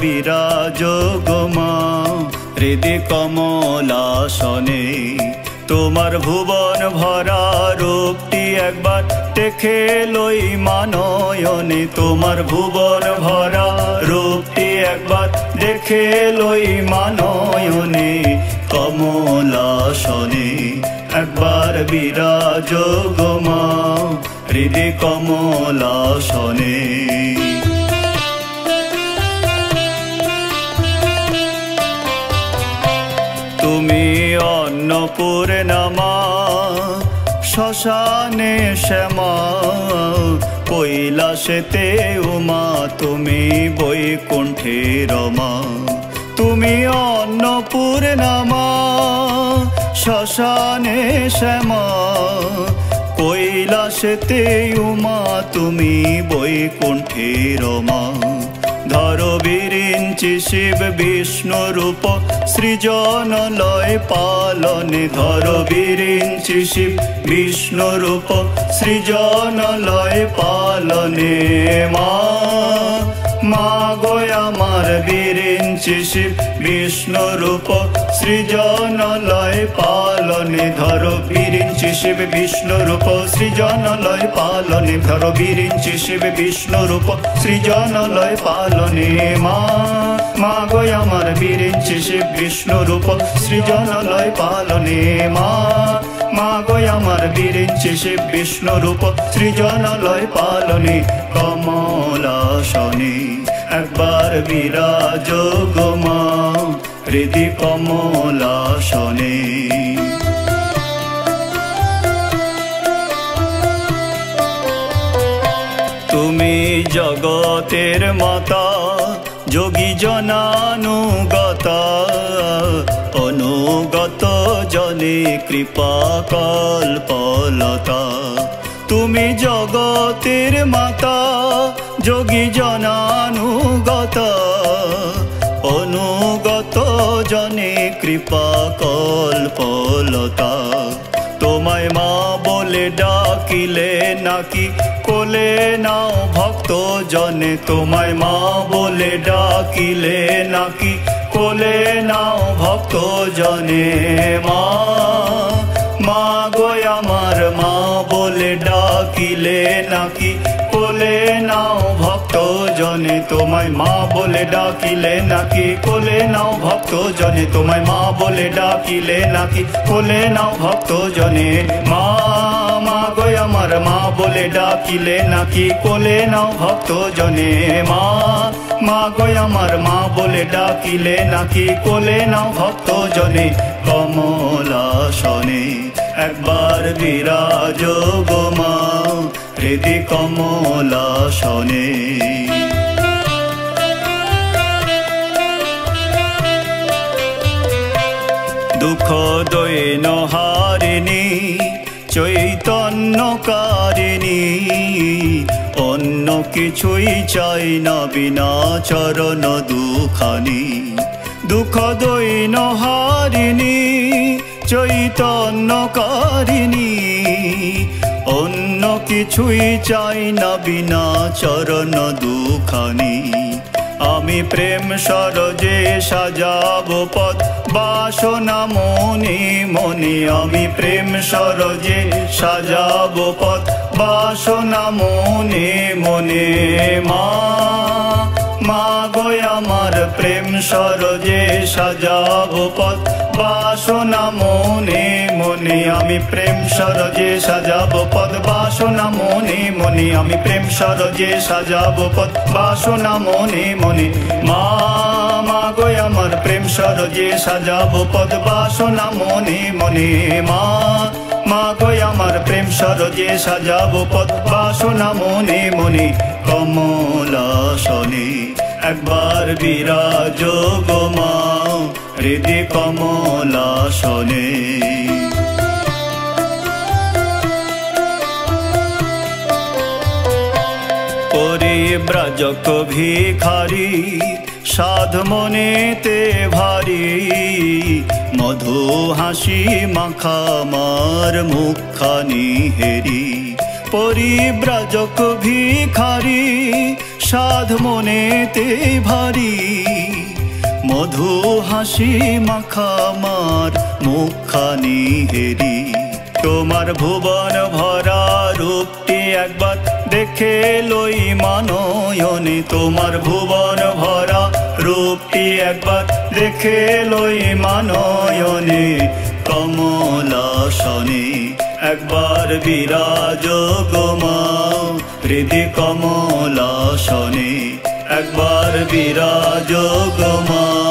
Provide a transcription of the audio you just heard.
বিরাজ গো মা হৃদি কমলাসনে। তোমার ভুবন ভরা রূপটি একবার দেখে লই মানয়নে। তোমার ভুবন ভরা রূপটি একবার দেখে লই মানয়নে। কমলাসনে একবার বিরাজ গো মা হৃদি কমলাসনে। তুমি অন্নপূর্ণা মা শ্মশানে শ্যামা, কৈলাসেতে উমা তুমি বৈকুণ্ঠে রমা। তুমি অন্নপূর্ণা মা শ্মশানে শ্যামা, কৈলাসেতে উমা তুমি বৈকুণ্ঠে রমা। ধরো বিরিঞ্চি শিব বিষ্ণু রূপ সৃজন লয় পালনে। ধরো বিরিঞ্চি শিব বিষ্ণু রূপ সৃজন লয় পালনে। মা মা গো আমার বিরিঞ্চি শিব বিষ্ণু রূপ সৃজন লয় পালনে। ধরো বিরিঞ্চি শিব বিষ্ণু রূপ সৃজন লয় পালনে। ধরো বিরিঞ্চি শিব বিষ্ণু রূপ সৃজন লয় পালনে। মা মা গো আমার বিরিঞ্চি শিব বিষ্ণু রূপ সৃজন লয় পালনে। মা মা গো আমার বিরিঞ্চি শিব বিষ্ণু রূপ সৃজন লয় পালনে। কমলাসনে একবার বিরাজ গো মা হৃদি কমলাসনে। তুমি জগতের মাতা যোগী জনানুগতা, অনুগত জনে কৃপা কল্পলতা। তুমি জগতের মাতা যোগী জনানুগতা, অনুগত জনে কৃপা কল্পলতা। তোমায় মা বলে ডাকিলে নাকি কোলে নাও ভক্ত জনে। তোমায় মা বলে ডাকিলে নাকি কোলে নাও ভক্ত জনে। মা মা গো আমার মা বলে ডাকিলে নাকি কোলে নাও ভক্ত জনে। তোমায় মা বলে ডাকিলে নাকি কোলে নাও ভক্ত জনে। তোমায় মা বলে ডাকিলে নাকি কোলে নাও ভক্ত জনে। মা মা গো আমার মা বলে ডাকিলে নাকি কোলে নাও ভক্ত জনে। মা মা গো আমার মা বলে ডাকিলে নাকি কোলে নাও ভক্ত জনে। কমলাসনে একবার বিরাজ গো মা হৃদি কমলাসনে। দুঃখ দৈন হারিণী চৈতন্যকারিণী, অন্য কিছুই চাই না বিনা চরণ দুখানি। দুঃখ দৈন হারিণী চৈতন্যকারিণী, অন্য কিছুই চাই না বিনা চরণ দুখানি। আমি প্রেম সরজে সাজাবো পথ বাসনা মনে মনে। আমি প্রেম সরজে সাজাবো পথ বাসনা মনে মনে। মা মা গো আমার প্রেম সরজে সাজাবো পথ বাসনা মনে মনে। আমি প্রেম সরজে সাজাবো পথ বাসনা মনে মনে। আমি প্রেম সরজে সাজাবো পথ বাসনা মনে মনে। মা মা গো আমার প্রেম সরজে সাজাবো পথ বাসনা মনে মনে। মা মা গো আমার প্রেম সরজে সাজাবো পথ বাসনা মনে মনে। কমলাসনে একবার বিরাজ গো মা হৃদি কমলাসনে। পরিব্রাজক ভিখারি সাধ মনেতে ভারী, মধু হাসি মাখা মার মুখখানি হেরি। পরিব্রাজক ভিখারি সাধ মনেতে ভারী মধু হাসি মাখামার মুখখানি হেরি তোমার ভুবন ভরা রূপটি একবার দেখে লই মানয়নে তোমার ভুবন ভরা রূপটি একবার দেখে লই মানয়নে কমলাসনে একবার বিরাজ গো মা হৃদি কমলাসনে একবার বিরাজ গো মা।